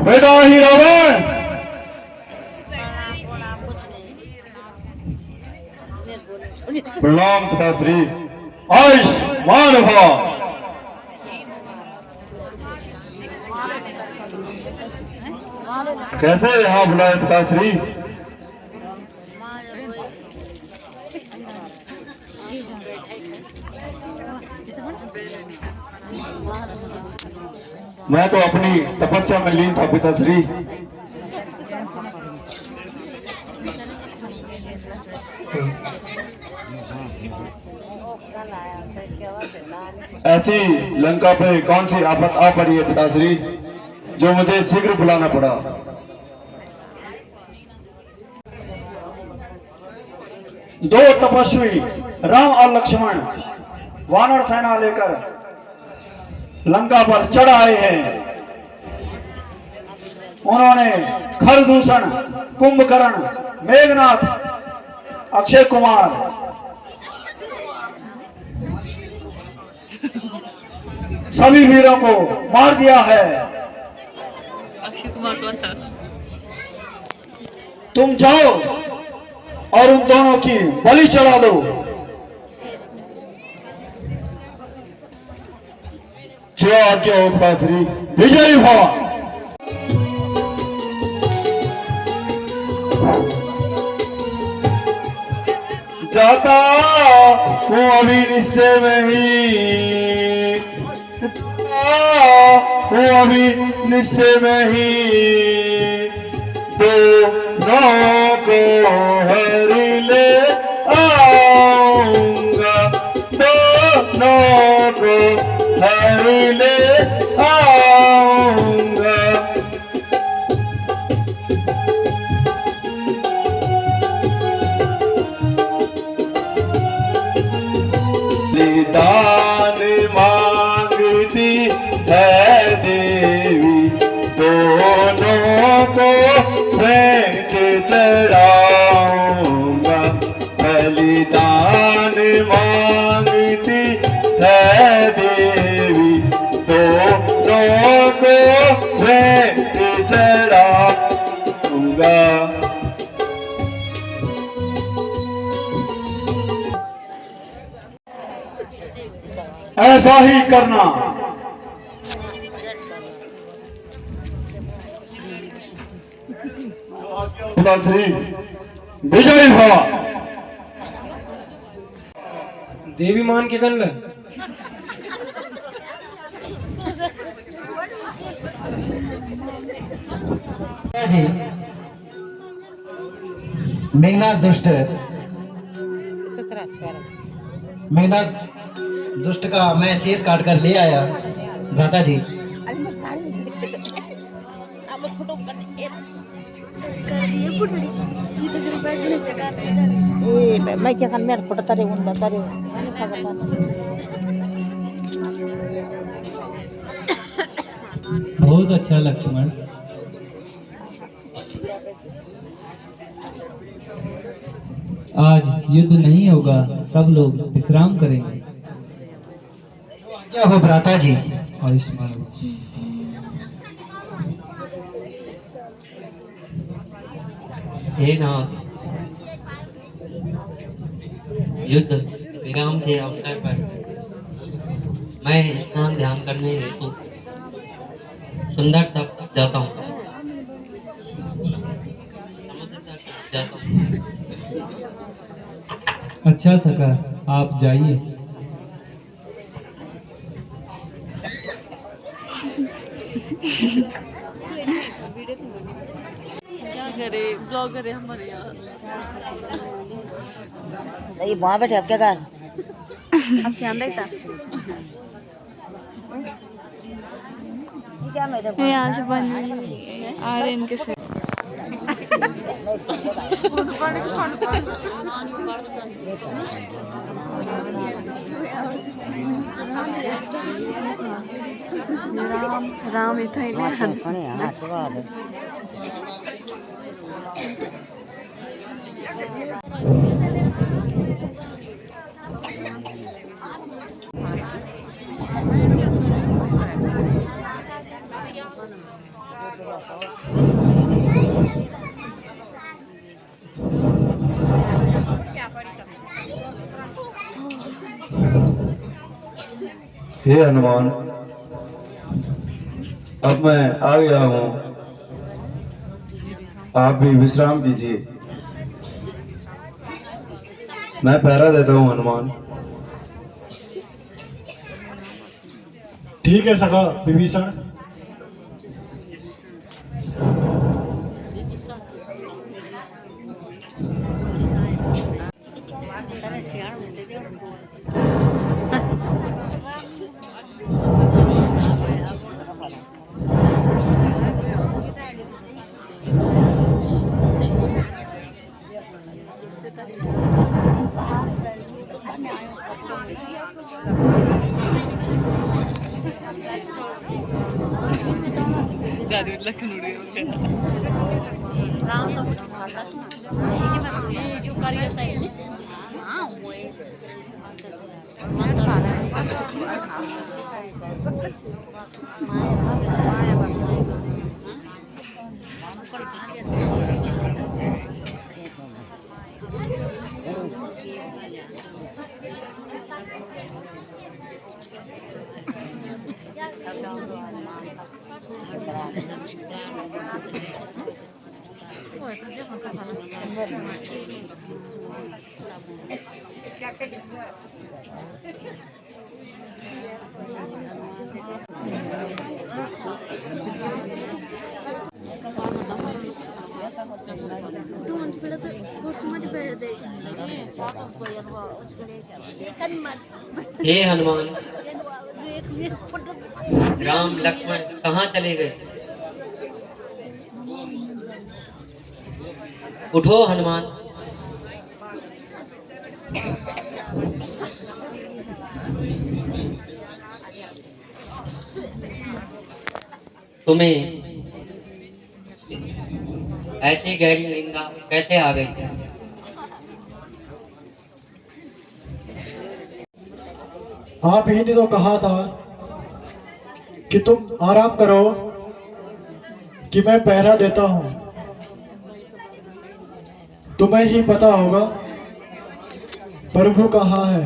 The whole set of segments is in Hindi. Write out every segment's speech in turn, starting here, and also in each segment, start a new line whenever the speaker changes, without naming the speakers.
बेटा ही रावण प्रणाम पिताश्री। आयुष्मान भव। कैसे यहाँ बुलाए पिताश्री? मैं तो अपनी तपस्या में लीन था पिताश्री। ऐसी लंका पे कौन सी आफत आ पड़ी है पिताश्री जो मुझे शीघ्र बुलाना पड़ा? दो तपस्वी राम और लक्ष्मण वानर सेना लेकर लंका पर चढ़ आए हैं। उन्होंने खरदूषण, कुंभकर्ण, मेघनाथ, अक्षय कुमार सभी वीरों को मार दिया है।
अक्षय कुमार कौन था?
तुम जाओ और उन दोनों की बलि चढ़ा दो। जय आज्ञा हो पिताश्री। विजयी भव। जाता हूँ अभी निश्चय में ही, हूँ अभी निश्चय में ही, दोनों को हर ले आऊंगा, दोनों को हर ले आऊंगा। दान मांगती है देवी, दोनों को भेंट चढ़ाऊंगा। बलिदान मांगती है देवी, दोनों को भेंट चढ़ाऊंगा। ऐसा ही करना। पिताश्री विजयी भव।
देवी मान के गन
जी। मेघनाथ दुष्ट, मेघनाथ दुष्ट का मैं शेष काट कर ले आया भ्राता जी।
मैं क्या कर मेरे फोटो तारे उन तारे
बहुत अच्छा लक्ष्मण। आज युद्ध नहीं होगा, सब लोग विश्राम करेंगे।
क्या हो भ्राता जी?
आयुष्मान भव।
हे नाथ, युद्ध विराम के अवसर पर मैं स्नान ध्यान करने हेतु सुंदर तक जाता हूँ, समुद्र तक जाता हूँ।
अच्छा सका, आप जाइए।
क्या करे, ब्लॉगर है हमारे यहाँ।
ये वहाँ बैठे अब क्या कर?
अब से आंदा ही था।
क्या मैं देखो?
यहाँ से बन आ रहे इनके से। राम इतना ही
हे हनुमान, अब मैं आ गया हूँ, आप भी विश्राम कीजिए। मैं पहरा देता हूँ हनुमान।
ठीक है सखा विभीषण।
गाड़ी लखन उड़ी
हे हनुमान, राम लक्ष्मण कहाँ चले गए? उठो हनुमान। तुम्हें ऐसी गहरी निंदा कैसे आ गई?
आप ही ने तो कहा था कि तुम आराम करो, कि मैं पहरा देता हूँ। तुम्हें ही पता होगा प्रभु कहाँ है।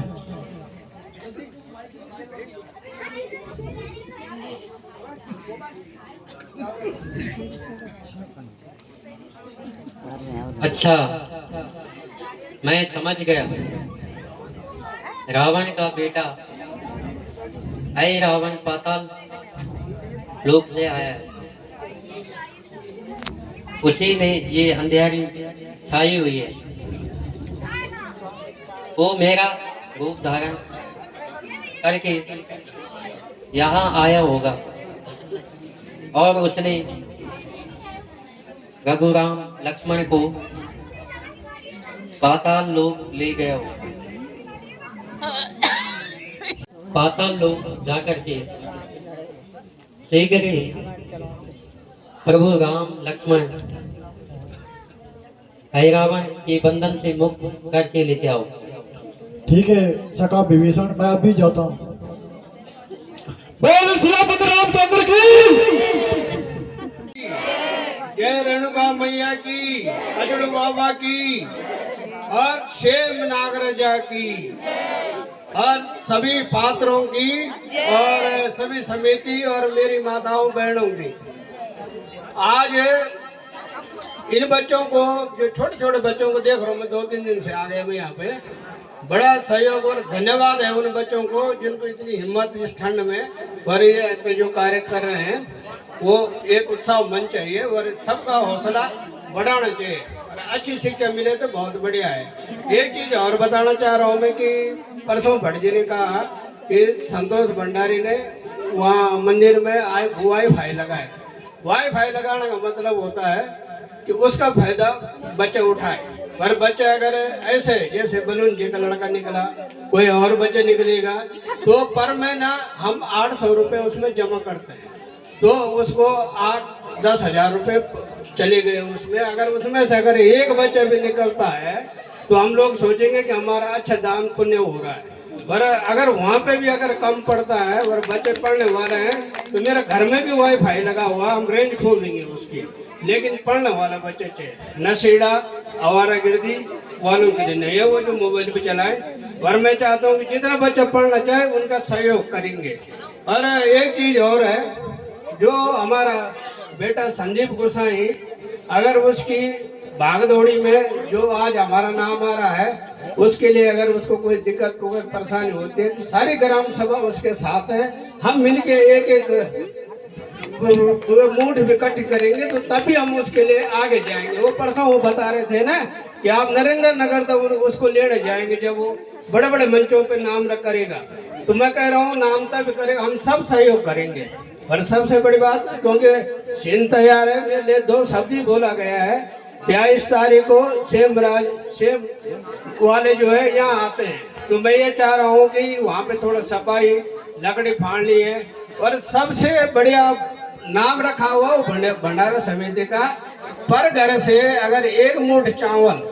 अच्छा, मैं समझ गया। रावण का बेटा ऐ रावण पाताल लोक से आया है। उसी में ये अंधेरी छाई हुई है। वो मेरा रूप धारण करके यहाँ आया होगा और उसने रघुराम लक्ष्मण को पाताल लोक ले गया हो। पाताल लोक जाकर के शीघ्र ही प्रभु राम लक्ष्मण रावण के बंधन से मुक्त करके लेके आओ।
ठीक है सखा विभीषण, मैं अभी जाता हूँ।
बोल सियापति रामचंद्र की।
जय रेणुका मैया की, अजड़ बाबा की और शेम नागराजा की और सभी पात्रों की और सभी समिति और मेरी माताओं बहनों की। आज इन बच्चों को, जो छोटे छोटे बच्चों को देख रहा हूँ मैं, 2-3 दिन से आ गए मैं यहाँ पे। बड़ा सहयोग और धन्यवाद है उन बच्चों को जिनको इतनी हिम्मत इस ठंड में और ये जो कार्य कर रहे हैं, वो एक उत्साह मन चाहिए और सबका हौसला बढ़ाना चाहिए और अच्छी शिक्षा मिले तो बहुत बढ़िया है। एक चीज और बताना चाह रहा हूँ मैं कि परसों भट्ट जी ने कहा कि संतोष भंडारी ने वहाँ मंदिर में वाईफाई लगाए। वाईफाई लगाने का मतलब होता है कि उसका फायदा बच्चे उठाए, पर बच्चा अगर ऐसे जैसे बलून जी का लड़का निकला, कोई और बच्चा निकलेगा, तो पर महीना हम 800 रुपये उसमें जमा करते हैं, तो उसको 8-10 हज़ार रुपये चले गए उसमें। अगर उसमें से अगर एक बच्चा भी निकलता है तो हम लोग सोचेंगे कि हमारा अच्छा दान पुण्य हो रहा है। पर अगर वहाँ पे भी अगर कम पड़ता है और बच्चे पढ़ने वाले हैं तो मेरे घर में भी वाईफाई लगा हुआ, हम रेंज खोल देंगे उसकी। लेकिन पढ़ने वाला बच्चे चाहिए, नशेड़ा आवारा गिर्दी वालों के लिए नहीं है वो जो मोबाइल पे चलाए। और मैं चाहता हूँ कि जितना बच्चा पढ़ना चाहे उनका सहयोग करेंगे। और एक चीज और है, जो हमारा बेटा संदीप गोसाई, अगर उसकी भागदौड़ी में जो आज हमारा नाम आ रहा है, उसके लिए अगर उसको कोई दिक्कत कोई परेशानी होती है तो सारी ग्राम सभा उसके साथ है। हम मिलके एक एक मूड इकट्ठी करेंगे तो तभी हम उसके लिए आगे जाएंगे। वो परसों वो बता रहे थे ना कि आप नरेंद्र नगर तक उसको लेने जाएंगे जब वो बड़े बड़े मंचों पे नाम करेगा। तो मैं कह रहा हूँ नाम तब करेगा, हम सब सहयोग करेंगे। और सबसे बड़ी बात, क्योंकि सीन तैयार है, मेरे लिए 2 शब्द ही बोला गया है। 23 तारीख को सेम वाले जो है यहाँ आते हैं, तो मैं ये चाह रहा हूँ कि वहाँ पे थोड़ा सफाई, लकड़ी फाड़नी है। और सबसे बढ़िया नाम रखा हुआ वो भंडारा समिति का, पर घर से अगर 1 मूठ चावल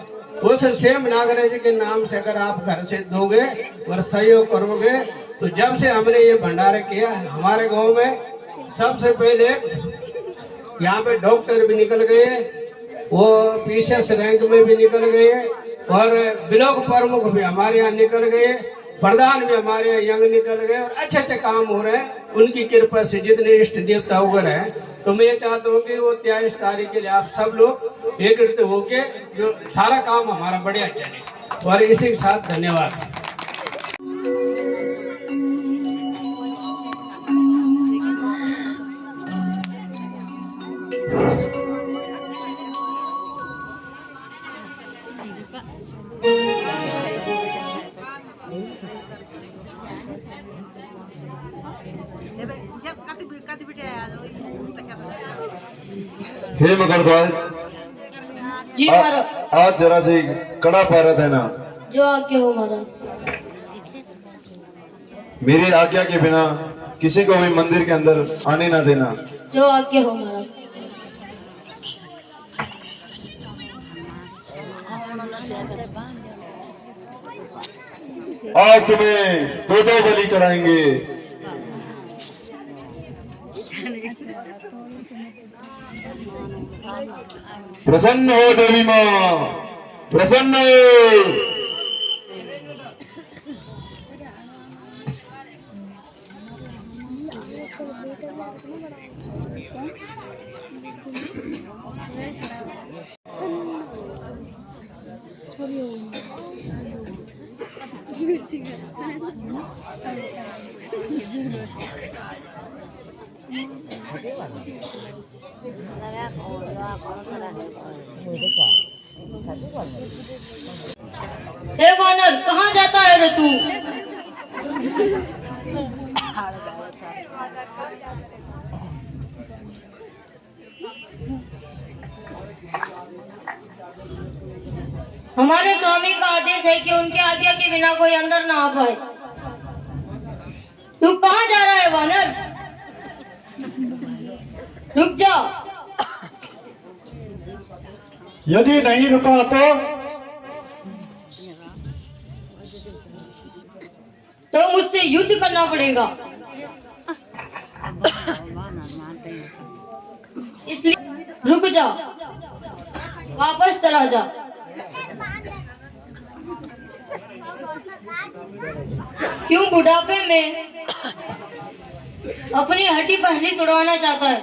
उस सेम नागराज के नाम से अगर आप घर से दोगे और सहयोग करोगे, तो जब से हमने ये भंडारा किया हमारे गांव में सबसे पहले यहाँ पे डॉक्टर भी निकल गए, वो पीसीएस रैंक में भी निकल गए, और ब्लॉक प्रमुख भी हमारे यहाँ निकल गए, प्रधान भी हमारे यहाँ यंग निकल गए, और अच्छे अच्छे काम हो रहे हैं उनकी कृपा से, जितने इष्ट देवता वगैरह हैं। तो मैं ये चाहता हूँ कि वो 23 तारीख के लिए आप सब लोग एकत्रित होके जो सारा काम हमारा बढ़िया चले। और इसी के साथ धन्यवाद।
हे मगरध्वज,
जी महाराज।
आज जरा से कड़ा पैरा देना।
जो आज्ञा हो महाराज।
मेरी आज्ञा के बिना किसी को भी मंदिर के अंदर आने ना देना।
जो आज्ञा हो महाराज।
आज तुम्हें 2 बलि चढ़ाएंगे। प्रसन्न हो देवी माँ, प्रसन्न हो।
हे वानर, कहाँ जाता है रे तू? हमारे स्वामी का आदेश है कि उनके आज्ञा के बिना कोई अंदर ना आ पाए। तू कहाँ जा रहा है वानर? रुक जा।
यदि नहीं रुका
तो मुझसे युद्ध करना पड़ेगा। इसलिए रुक जा, वापस चला जा। क्यों बुढ़ापे में अपनी हड्डी पसली तोड़वाना चाहता है?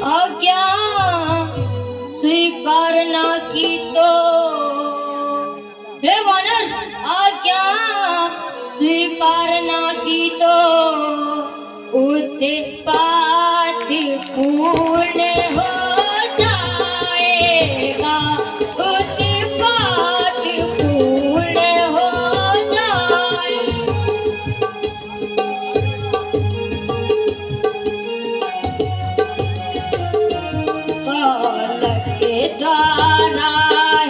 आज्ञा स्वीकार ना की तो हे वानर, आज्ञा स्वीकार ना की तो उत्पात पूर्ण हो जाएगा, उत्पात पूर्ण हो जाएगा। बालक द्वारा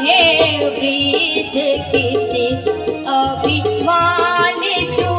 है वृद्ध किसी अभिमान जो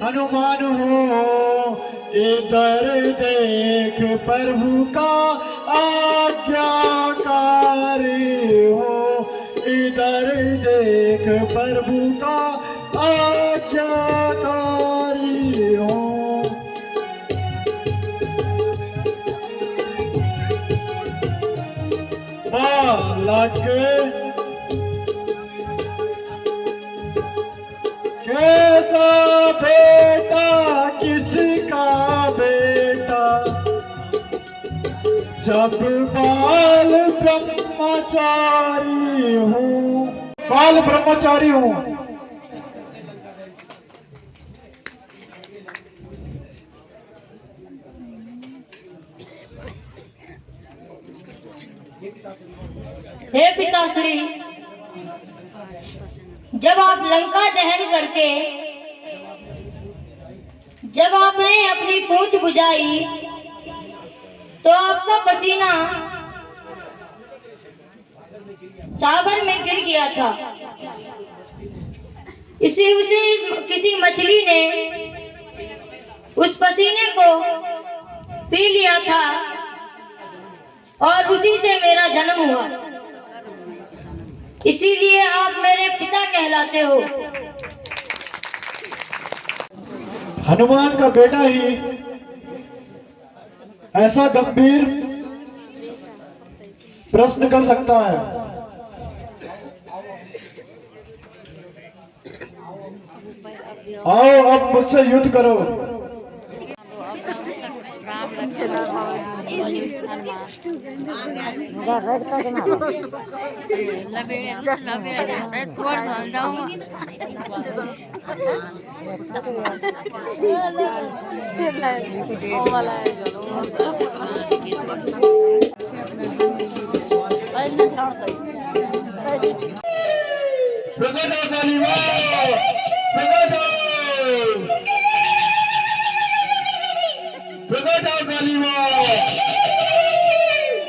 हनुमान हो, इधर देख प्रभु का आज्ञाकारी हो, इधर देख प्रभु का आज्ञाकारी हो। बालक कैसा बेटा किसका बेटा, जब बाल ब्रह्मचारी हूँ, बाल ब्रह्मचारी हूँ।
हे पिताश्री, जब आप लंका दहन करके जब आपने अपनी पूंछ बुझाई तो आपका पसीना सागर में गिर गया था। इसी उसी किसी मछली ने उस पसीने को पी लिया था और उसी से मेरा जन्म हुआ। इसीलिए आप मेरे पिता कहलाते हो।
हनुमान का बेटा ही ऐसा गंभीर प्रश्न कर सकता है। आओ अब मुझसे युद्ध करो।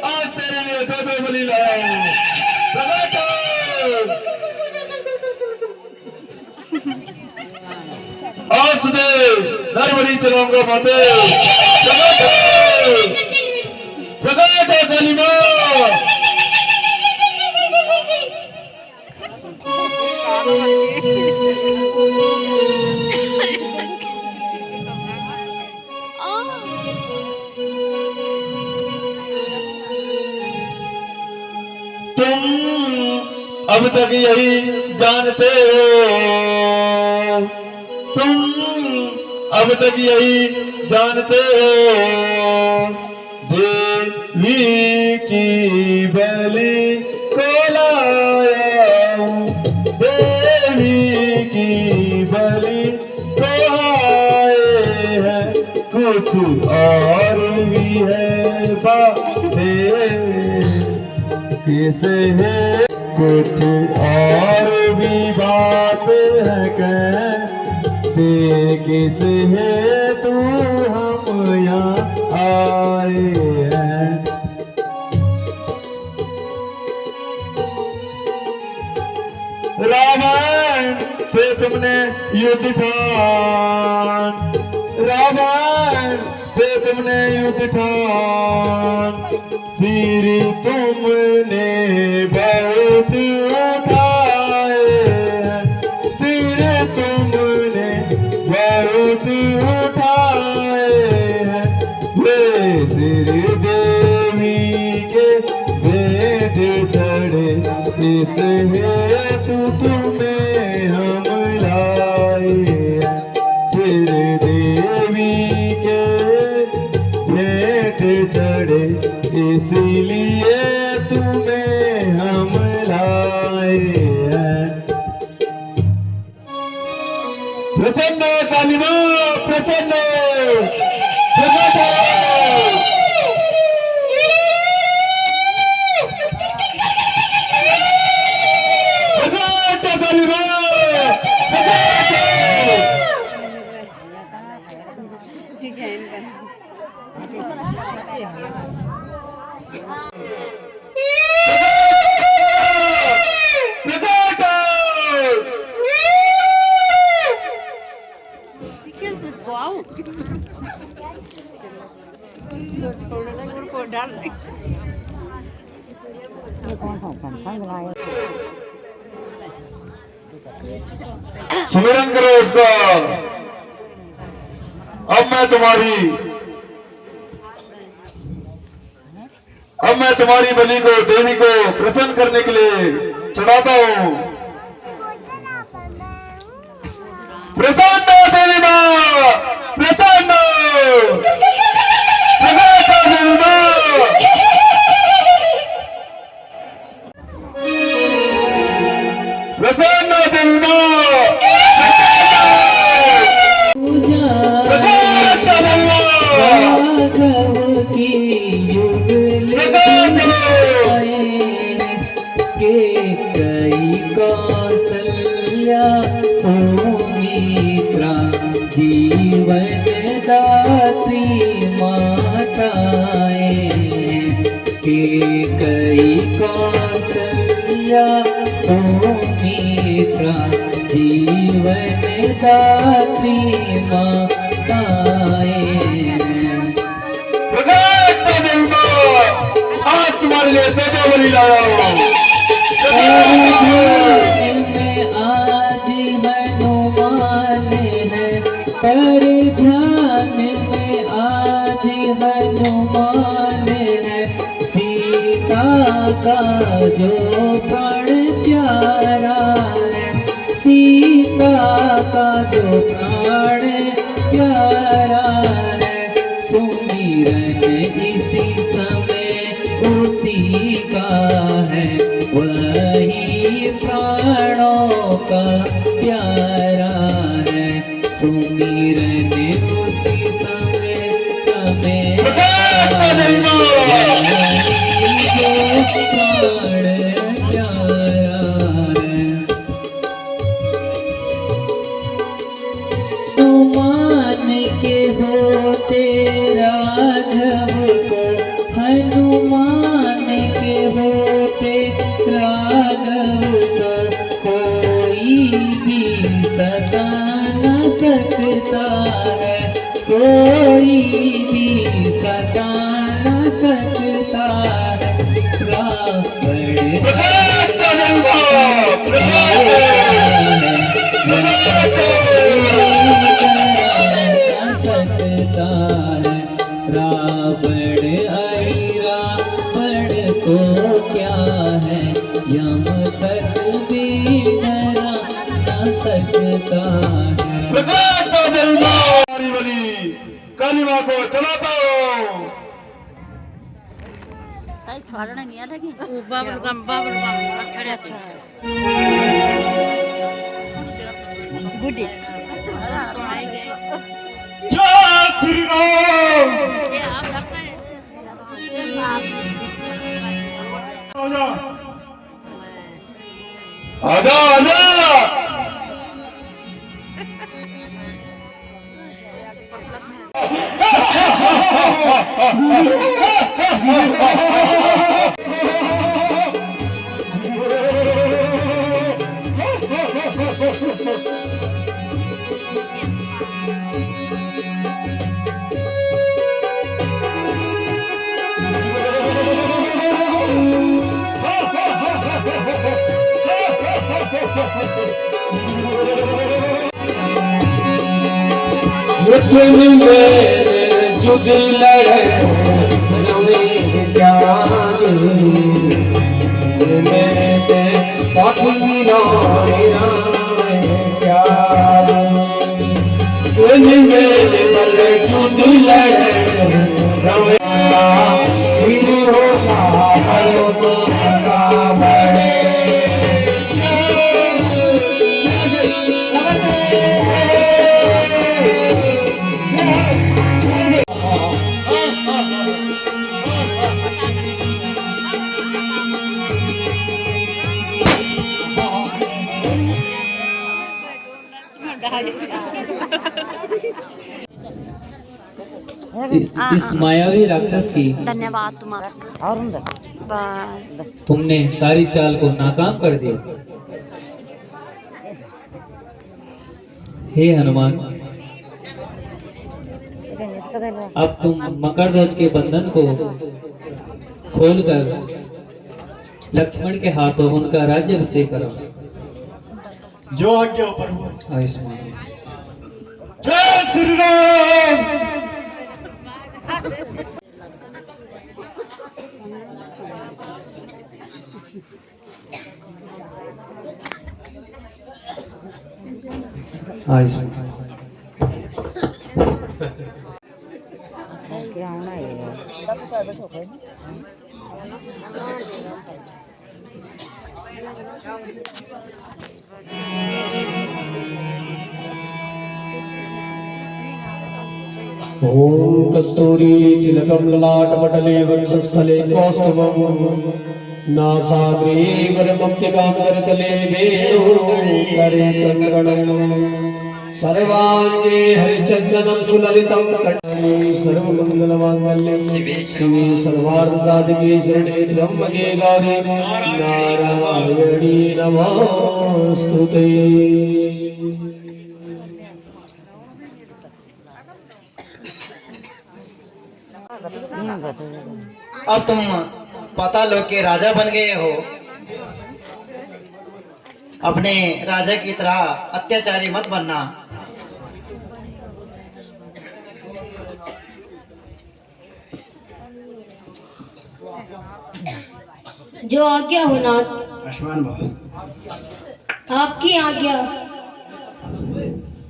आज तेरे लिए दो बलि लाया। आज तुझे नर बलि चलाऊंगा माते। प्रकट हो कालीमा। तुम अब तक यही जानते हो, तुम अब तक यही जानते हो, देवी की बलि को लाया हूं, देवी की बलि को आए हैं, कुछ और भी है बातें किसे है, कुछ और भी बात है कहते किसे है, तू हम यहाँ आए हैं। रावण से तुमने युद्ध ठान, रावण से तुमने युद्ध ठान, सिर तुमने बहुत उठाए हैं, सिर तुमने बहुत उठाए हैं, वे सिर देवी के बेटे चढ़े, इस हेतु तुम्हें हम लाए हैं, सिर देवी के बेटे चढ़े, इसीलिए तुम्हें हम लाए हैं। प्रसन्न कालीमा प्रसन्न, प्रकट कालीमा
ये कौन सा पंखा लगाया?
सुमिरन करो उसका। अब मैं तुम्हारी बलि को देवी को प्रसन्न करने के लिए चढ़ाता हूँ। प्रसन्न देवी माँ, प्रसन्न देवी माँ। प्रसन्न देवी माँ,
राघव की युगल के कई कौशल्या सुमित्रा जीवन दात्री माताएं के कई कौशल्या सुमित्रा जीवन दात्री माताएं।
आज तुम्हारे लिए देवी बलि लाया हूँ।
आज हनुमान है पर ध्यान में आज हनुमान है सीता का जो प्राण प्यारा है सीता का जो प्राण प्यारा है सुमिरन इसी समय उसी का है वही प्राणों का प्यारा है सुमिरन उसी समय प्राण प्यारा है। हनुमान के होते राघव को हनुमान के होते राघव को कोई भी सता न सकता है कोई भी सता न सकता है रावण रावण को क्या है यम तक भी डरा न सकता है।
काली माँ को चलाता हूँ।
छोड़ना नहीं आ लगी।
बाबल अच्छा
गुड्डी
जय श्री राम। आजा आजा।
जुग लड़े रवे जाज मेरे पाखी मेरे बल जुग लड़े रवे इस मायावी राक्षस की
धन्यवाद तुम्हारा।
और
बस
तुमने सारी चाल को नाकाम कर दिया। हे हनुमान अब तुम मकरध्वज के बंधन को खोलकर लक्ष्मण के हाथों उनका राज्याभिषेक करो।
जो आज्ञा हो प्रभु।
आयुष्मान।
जय श्री राम।
आयुष्मान।
ओम कस्तूरी तिलकम ललाटपटले वक्षस्थले कौस्तुभम नासाग्रे वरमप्यकान्तरतले वेणुकरे कंकणम् सर्वांगे हरिचन्दनं सुललितं कंठे सर्वमंगलमांगल्ये शिवे सर्वार्थसाधिके शरणे त्र्यंबके गौरी नारायणी नमोस्तुते।
अब तुम पातालोक के राजा बन गए हो। अपने राजा की तरह अत्याचारी मत बनना।
जो आज्ञा हो नाथ।
लक्ष्मण बाबू,
आपकी आज्ञा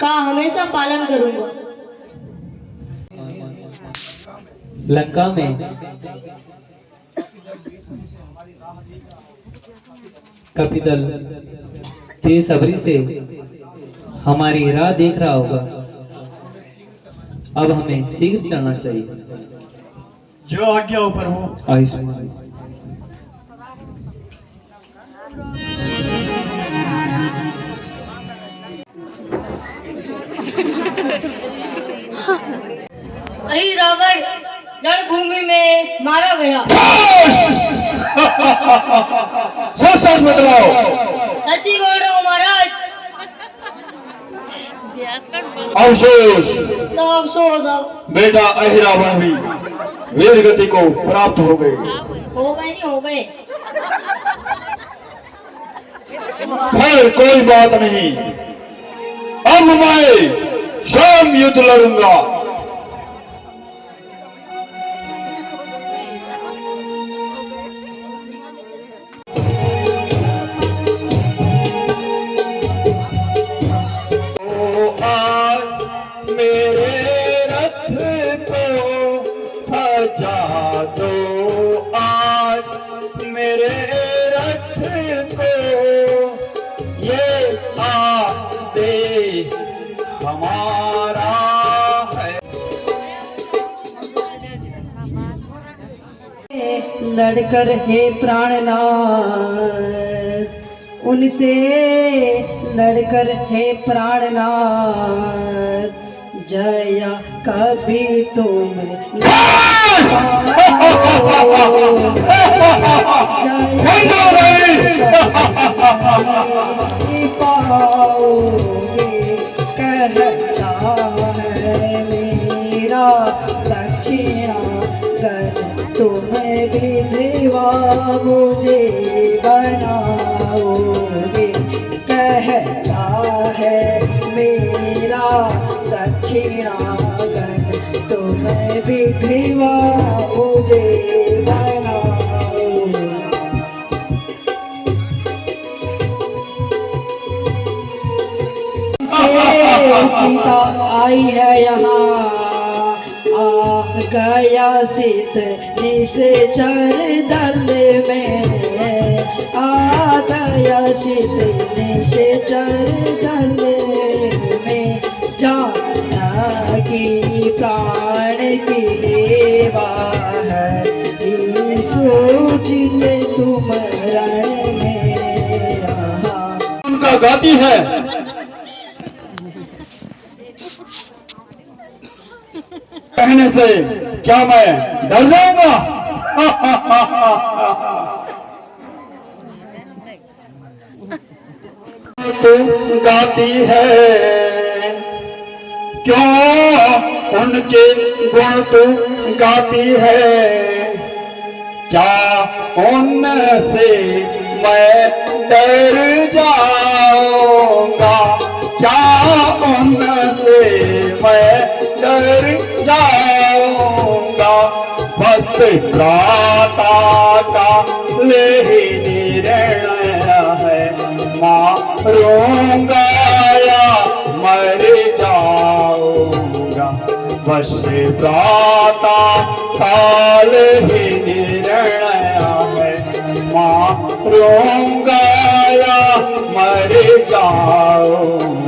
का हमेशा पालन करूंगा।
लंका में कपिदल बेसब्री से हमारी राह देख रहा होगा। अब हमें शीघ्र चलना चाहिए।
जो आज्ञा हो प्रभु।
आयुष्मान।
वही रावण रणभूमि में मारा गया।
सच सच बताओ।
सच्ची बोल रहा हूँ महाराज।
अवशेष
तो अफसोस
बेटा अहिरावण भी वीर गति को प्राप्त हो गए।
नहीं हो गए।
खैर कोई बात नहीं। अब मैं शाम युद्ध लड़ूंगा।
लड़कर हे प्राणनाथ, उनसे लड़कर हे प्राणनाथ, जया कभी तुम पाओगे, कहता है मेरा दक्षिणा कर तुम विधवा मुझे बनाओगे, कहता है मेरा दक्षिणागन तुम विधवा मुझे बनाओगे। सीता आई है यहाँ, आ गया सीत निश्चर दल में, आ गया सीत निश्चर दल में, जाना की प्राण की लेवा है, सोचित तुम रण में
उनका गाती है। कहने से क्या मैं डर जाऊंगा? तुम गाती है क्यों उनके गुण तू गाती है, क्या उनसे मैं डर जाऊंगा, क्या उनसे मैं डर जाऊंगा। बस प्राता का ले निर्णय है, मारूंगा या मर जाऊंगा। बस प्राता काल ही निर्णय है, मारूंगा या मर जाऊंगा।